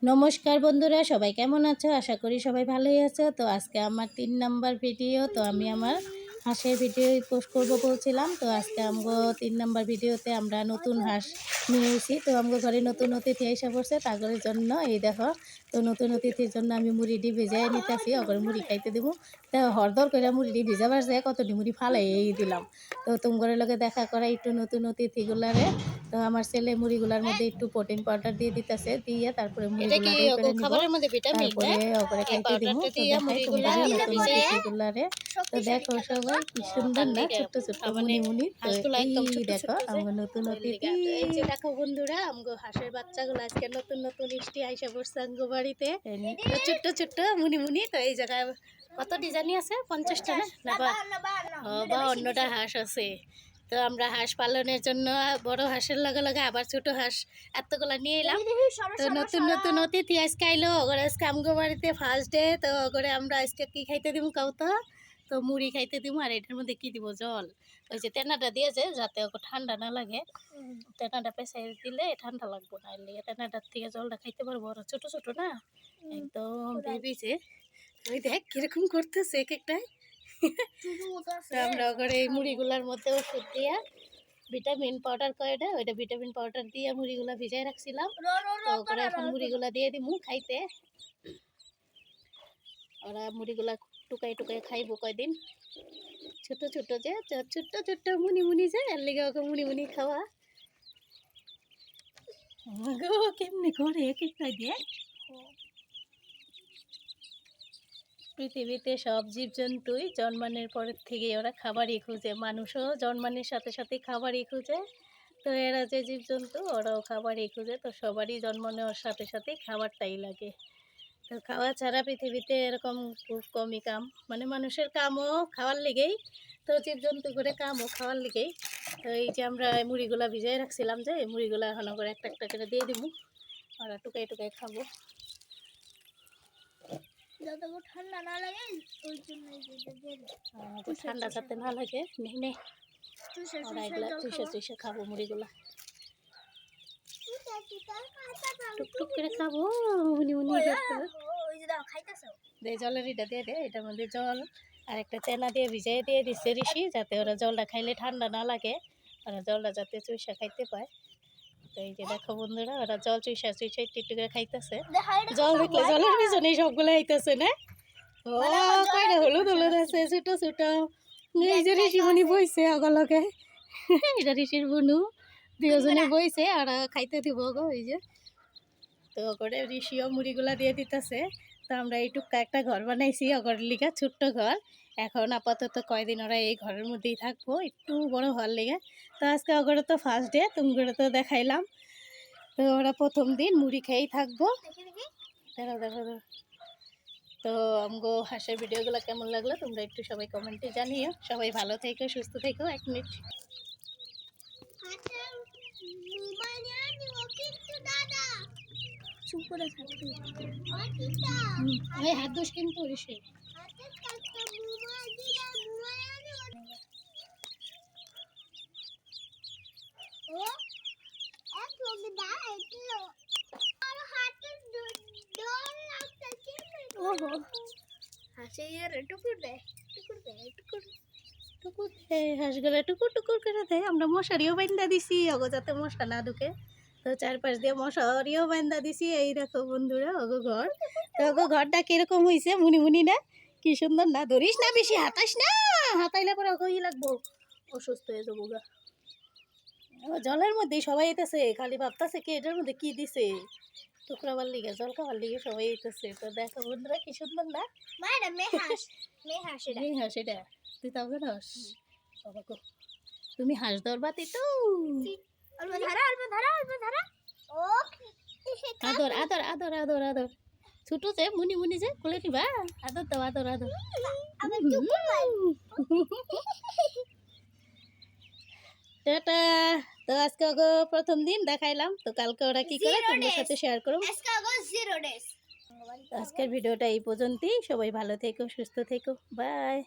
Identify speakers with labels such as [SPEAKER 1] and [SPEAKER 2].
[SPEAKER 1] নমস্কার বন্ধুরা, সবাই কেমন আছো? আশা করি সবাই ভালোই আছো। তো আজকে আমার 3 নাম্বার ভিডিও। তো আমি আমার হাঁসের ভিডিও পোস্ট করব বলছিলাম। তো আজকে আমগো 3 নাম্বার ভিডিওতে আমরা নতুন হাঁস নিয়ে এসেছি। তো আমগো ঘরে নতুন অতিথি এসে পড়ছে, তাদের জন্য এই দেখো। তো নতুন অতিথির জন্য আমি মুড়িটি ভেজাই নিতেছি, ওগুলো মুড়ি খাইতে দেবো। তো হরদর করে মুড়িটি ভেজাবার যায় কতটি মুড়ি ফালাই দিলাম। তো তোমার লগে দেখা করা একটু নতুন অতিথিগুলারে। তো আমার ছেলে মুড়িগুলার মধ্যে একটু প্রোটিন পাউডার দিয়ে দিতেছে, দিয়ে তারপরে
[SPEAKER 2] এটা কি
[SPEAKER 1] মুড়িগুলারে করে নিব।
[SPEAKER 2] খাবারের মধ্যে ভিটামিন না?
[SPEAKER 1] তারপরে ওপরে
[SPEAKER 2] এই
[SPEAKER 1] খাইতে দিব।
[SPEAKER 2] পাউডারটা
[SPEAKER 1] তো
[SPEAKER 2] দিয়া
[SPEAKER 1] দেখাই
[SPEAKER 2] মুড়িগুলা
[SPEAKER 1] তোমাদের নতুন
[SPEAKER 2] ভিজাইয়া
[SPEAKER 1] অতিথিগুলারে। তো দেখো সবাই কি সুন্দর
[SPEAKER 2] তার
[SPEAKER 1] না,
[SPEAKER 2] লিগে
[SPEAKER 1] ছোট্ট ছোট্ট
[SPEAKER 2] মানে
[SPEAKER 1] মুনি মুনি। তো
[SPEAKER 2] হাঁসগুলা
[SPEAKER 1] এই
[SPEAKER 2] একদম ছোট
[SPEAKER 1] দেখো
[SPEAKER 2] ছোট যে
[SPEAKER 1] আমার নতুন
[SPEAKER 2] ওই
[SPEAKER 1] অতিথি।
[SPEAKER 2] লিগা। তো এই যে দেখো বন্ধুরা, আমগো হাঁসের বাচ্চাগুলো আজকে নতুন নতুন ইষ্টি আইসা পড়ছে আমগো বাড়িতে। তো ছোট্ট ছোট্ট মুনি মুনি। তো এই জায়গায় কত ডিজাইনই আছে? 50টা না বা অন্যটা হাঁস আছে। তো আমরা হাঁস পালনের জন্য বড় হাঁসের লগে লগে আবার ছোট হাঁস এতগুলা নিয়ে এলাম। তো নতুন নতুন অতিথি আজকে আইলো, ওগরে আজকে আমগো বাড়িতে ফার্স্ট ডে। তো ওগরে আমরা আজকে কি খাইতে দিব কাউ তো? তো মুড়ি খাইতে দিব, আর এটার মধ্যে কি দিব? জল। ওই যে তেনাটা দিয়েছে যাতে ওকে ঠান্ডা না লাগে। তেনাটা পেঁচাই দিলে ঠান্ডা লাগবো না, এর লিগে তেনাটার থেকে জলটা খাইতে পারবো। ওরা ছোট ছোট না, একদম বেবিছে। ওই দেখ কিরকম করতেছে এক একটাই। তো আমরা ওখানে এই মুড়িগুলার মধ্যে ওষুধ দিয়া ভিটামিন পাউডার কয়টা, ওইটা ভিটামিন পাউডার দিয়ে মুড়িগুলা ভিজাই রাখছিলাম। তো ওখানে এখন মুড়িগুলা দিয়ে দিমু খাইতে। ওরা মুড়িগুলা টুকাই টুকাই খাইবো কয়দিন। ছোট ছোট যে ছোট্ট ছোট্ট মুনি মুনি যে, এর লিগে ওকে মুনি মুনি খাওয়া। গো কেমনি করে এক একটা দিয়ে। পৃথিবীতে সব জীবজন্তুই জন্মানোর পরের থেকে ওরা খাবারই খুঁজে, মানুষও জন্মানোর সাথে সাথে খাবারই খুঁজে। তো এরা যে জীবজন্তু ওরাও খাবারই খুঁজে। তো সবারই জন্মানোর সাথে সাথে খাবারটাই লাগে। তো খাওয়া ছাড়া পৃথিবীতে এরকম খুব কমই কাম, মানে মানুষের কামও খাওয়ার লেগেই, তো জীবজন্তু করে কামও খাওয়ার লেগেই। তো এই যে আমরা মুড়িগুলা ভিজাই রাখছিলাম, যে এই মুড়িগুলা এখন করে একটা একটা করে দিয়ে দিব, ওরা টুকাই টুকাই খাবো। ঠান্ডা না লাগে ওই জন্য
[SPEAKER 1] ঠান্ডা যাতে না লাগে নে ওরা এগুলা চুষে চুষে খাবো মুড়িগুলা, টুকটুক করে খাবো। উনি উনি জলের এটা দিয়ে দে, এটার মধ্যে জল আর একটা চেনা দিয়ে ভিজাই দিয়ে দিচ্ছে ঋষি, যাতে ওরা জলটা খাইলে ঠান্ডা না লাগে, ওরা জলটা যাতে চুষা খাইতে পায়। তো এই যে দেখো বন্ধুরা, ওরা জল চুষা চুষা একটু একটু করে খাইতেছে। জল দেখলে জলের পিছনে সবগুলো খাইতেছে না। ও কয়টা হলুদ হলুদ আছে ছোট ছোট। এই যে ঋষিমণি বইছে অগলকে, এটা ঋষির বুনু, দুজনে বইছে আর খাইতে দিব গো। এই যে তো করে ঋষিও মুড়িগুলা দিয়ে দিতেছে। তো আমরা এই টুকটা একটা ঘর বানাইছি অগর লিগা, ছোট্ট ঘর। এখন আপাতত কয়দিন ওরা এই ঘরের মধ্যেই থাকবো, একটু বড় হওয়ার লেগে। তো আজকে অগরে তো ফার্স্ট ডে, তুমি তো দেখাইলাম। তো ওরা প্রথম দিন মুড়ি খেয়েই থাকবো। দেখো দেখো দেখো। তো আমগো হাঁসের ভিডিওগুলো কেমন লাগলো তোমরা একটু সবাই কমেন্টে জানিও। সবাই ভালো থেকো, সুস্থ থেকো। 1 মিনিট চুপ করে থাকতে, হাত দোষ কিন্তু ঋষি। হাঁসগুলা টুকুর টুকুর করে দেয়। আমরা মশারিও বাইন্দা দিছি অগো, যাতে মশা না ঢুকে। তো চারপাশ দিয়ে মশারিও বাইন্দা দিছি। এই দেখো বন্ধুরা অগো ঘর। তো অগো ঘরটা কিরকম হয়েছে মুনি মুনি না? কি সুন্দর না? ধরিস না বেশি, হাতাস না, হাতাইলে পরে অগো ই লাগবো, অসুস্থ হয়ে যাবো গা। জলের মধ্যে সবাই আইতেছে, খালি ভাবতেছে কি এটার মধ্যে কি দিছে, টুকরাবার লিগে জল খাবার লিগে সবাই আইতেছে। তো দেখো বন্ধুরা কি সুন্দর না? হাঁস এটা তুই তাও জানাস? তুমি হাঁস ধরবাতি তো? আদর আদর আদর আদর আদর, ছোট যে মুনি মুনি যে কোলে নিবা, আদর দাও আদর আদর। টাটা। তো আজকে প্রথম দিন দেখাইলাম, তো কালকে ওরা কি করে তোমাদের সাথে শেয়ার করব। আজকের ভিডিওটা এই পর্যন্তই। সবাই ভালো থেকো, সুস্থ থেকো, বাই।